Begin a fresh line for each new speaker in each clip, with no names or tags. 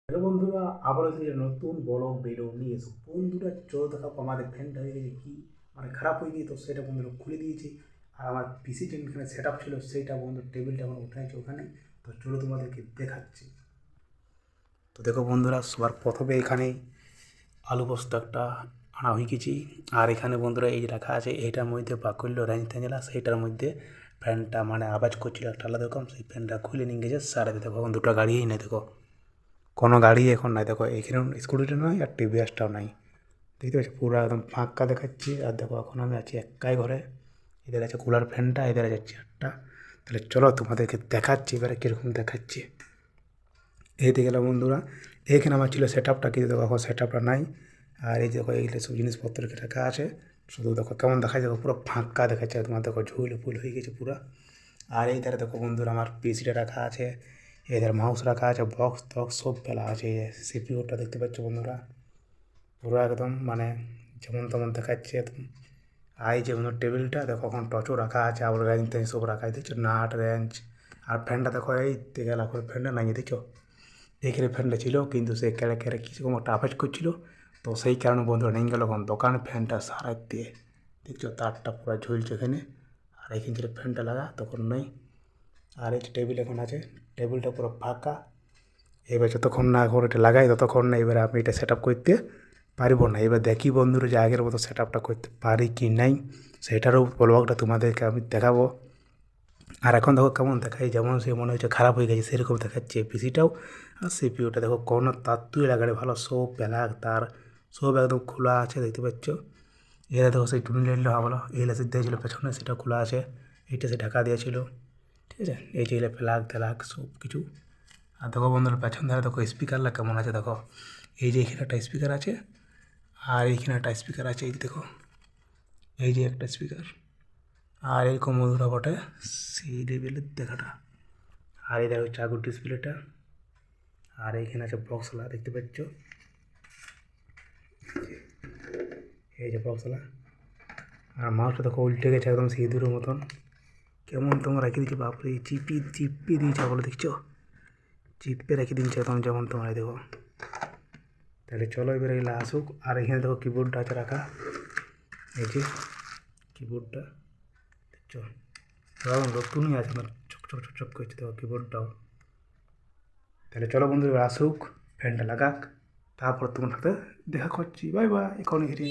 Hello বন্ধুরা, আবারও সেই নতুন বড় ভিডিও নিয়ে এসো। বন্ধুরা চলো দেখা আমাদের ফ্যানটা হয়ে গেছে কি মানে খারাপ হয়ে গিয়ে, তো সেটা বন্ধুরা খুলে দিয়েছি। আর আমার পিসি যেখানে সেট আপ ছিল সেইটা বন্ধু টেবিলটা আমার উঠাইছে ওখানে। তো চলো তোমাদেরকে দেখাচ্ছি। তো দেখো বন্ধুরা, সবার প্রথমে এখানে আলু পোস্ত একটা আনা হয়ে গেছি। আর এখানে বন্ধুরা এই যে রাখা আছে, এইটার মধ্যে বাকুল্য রেঞ্জ থেঞ্জেলা, সেইটার মধ্যে ফ্যানটা মানে আওয়াজ করছিল একটা আলাদা রকম, সেই ফ্যানটা খুলে নিয়ে গেছে সারা। দেখো এখন দুটো গাড়িই নেই, দেখো কোনো গাড়ি এখন নাই। দেখো এখানে স্কুটিটা নয় আর টিভিএসটাও নাই, দেখতে পাচ্ছি পুরো একদম ফাঁকা দেখাচ্ছি। আর দেখো এখন আমি আছি একাই ঘরে। এদের আছে কুলার ফ্যানটা, এদের আছে চেয়ারটা। তাহলে চলো তোমাদেরকে দেখাচ্ছি এবারে কীরকম দেখাচ্ছি। এইতে গেলে বন্ধুরা, এইখানে আমার ছিল সেট আপটা, কিন্তু দেখো এখন সেট আপটা নাই। আর এই দেখো এইগুলো সব জিনিসপত্র রাখা আছে, শুধু দেখো কেমন দেখাচ্ছে, দেখো পুরো ফাঁকা দেখাচ্ছে। তোমার দেখো ঝুল ফুল হয়ে গেছে পুরো। আর এই ধারে দেখো বন্ধুরা আমার পিসিটা রাখা আছে, এদের মাউস রাখা আছে, বক্স টক্স সব ফেলা আছে। সিপিউটা দেখতে পাচ্ছ বন্ধুরা, পুরো একদম মানে যেমন তেমন দেখাচ্ছে একদম। আর এই যে বন্ধু টেবিলটা দেখো এখন টচও রাখা আছে, আবার রেঞ্জ টেঞ্জ সব রাখা দেখছো, নাট রেঞ্জ। আর ফ্যানটা দেখো এই গেলা করে ফ্যানটা নাই দেখছো, এইখানে ফ্যানটা ছিল কিন্তু সে কেড়ে কেড়ে কিছুরকম একটা আওয়াজ করছিল। তো সেই কারণে বন্ধুরা নিয়ে গেল এখন দোকানে ফ্যানটা সারাই দিয়ে। দেখছো তারটা পুরো ঝুলছে এখানে। আর এখান থেকে ফ্যানটা লাগা তখন নেই। আর এই যে টেবিল এখন আছে, টেবিলটা পুরো ফাঁকা। এবার যতক্ষণ না এখন এটা লাগাই ততক্ষণ না এবার আমি এটা সেট আপ করতে পারবো না। এবার দেখি বন্ধুরা যে আগের মতো সেট আপটা করতে পারি কি নাই, সেটারও ব্লগটা তোমাদেরকে আমি দেখাবো। আর এখন দেখো কেমন দেখাই, যেমন সে মনে হচ্ছে খারাপ হয়ে গেছে সেরকম দেখাচ্ছে পিসিটাও। আর সিপিউটা দেখো কোনো তার তুই লাগালে ভালো, সব ব্ল্যাক তার, সব একদম খোলা আছে দেখতে পাচ্ছ। এরা দেখো সেই টুনি লাইটটা ভালো, এই লাইট দিয়েছিল পেছনে সেটা খোলা আছে, এইটা সে ঢাকা দিয়েছিল। ঠিক আছে, এই যে প্লাগ ট্যালাগ সব কিছু। আর দেখো বন্ধুরা পেছন ধারে দেখো স্পিকারটা কেমন আছে দেখো, এই যে এখানে একটা স্পিকার আছে, আর এইখানে একটা স্পিকার আছে, এই যে দেখো এই যে একটা স্পিকার। আর এরকম মধুরা বটে সেই লেভেলের দেখাটা। আর এই দেখো চাকুর ডিসপ্লেটা। আর এইখানে আছে বক্সলা দেখতে পাচ্ছ, এই যে বক্সলা। আর মাউসটা দেখো উল্টে গেছে একদম সিঁদুরের মতন, কেমন তোমার রেখে দিচ্ছে বাপরে, চিপি চিপি দিয়েছে বলে দেখছো, চিপে রেখে দিচ্ছে একদম যেমন তোমার দেখো। তাহলে চলো এবার এগুলো আসুক। আর এখানে দেখো কিবোর্ডটা আছে রাখা, এই যে কিবোর্ডটা দেখছো একদম নতুনই আছে, আমার চক চক চক চক করছে দেখো কিবোর্ডটাও। তাহলে চলো বন্ধু এবার আসুক, ফ্যানটা লাগাক, তারপর তোমার সাথে দেখা করছি। বাই বাই এখন এখানে।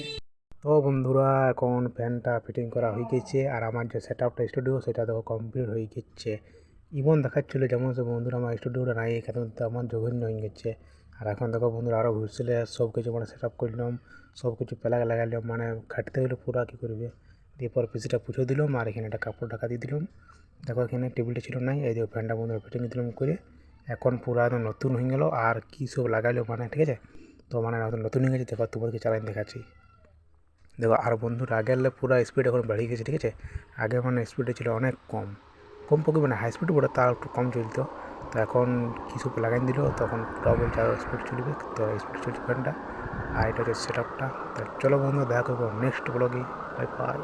তো বন্ধুরা এখন ফ্যানটা ফিটিং করা হয়ে গেছে, আর আমার যে সেট আপটা স্টুডিও সেটা দেখো কমপ্লিট হয়ে গেছে। ইমন দেখাচ্ছিলো যেমন সে বন্ধুরা আমার স্টুডিওটা নাই এখানে, তেমন জঘন্য হয়ে গেছে। আর এখন দেখো বন্ধুরা আরও ঘুরছিলে সব কিছু মানে সেট আপ করলাম, সব কিছু প্লাগ লাগাইলাম, মানে খাটতে গেলে পুরো কী করবে। দিয়ে পর পিসিটা পুছে দিলাম, আর এখানে একটা কাপড় ঢাকা দিয়ে দিলাম। দেখো এখানে টেবিলটা ছিল নাই, এই দেখো ফ্যানটা বন্ধুরা ফিটিং দিলাম করে, এখন পুরো একদম নতুন হয়ে গেল। আর কী সব লাগাইলো মানে ঠিক আছে, তো মানে একদম নতুন হয়ে গেছে। দেখো তোমাদেরকে চালাই দেখাচ্ছি। দেখো আর বন্ধুরা আগের পুরো স্পিড এখন বেড়ে গেছে ঠিক আছে। আগে মানে স্পিডে ছিল অনেক কম, কম পক্ষে মানে হাই স্পিড বলে তার একটু কম চলতো। তো এখন কিছু লাগাই দিল তখন ডবল চার স্পিড চলবে, তো স্পিড চলছে ফ্যানটা। আর এটা হচ্ছে সেট আপটা। তো চলো বন্ধু দেখা করবো নেক্সট ব্লগে। Bye bye.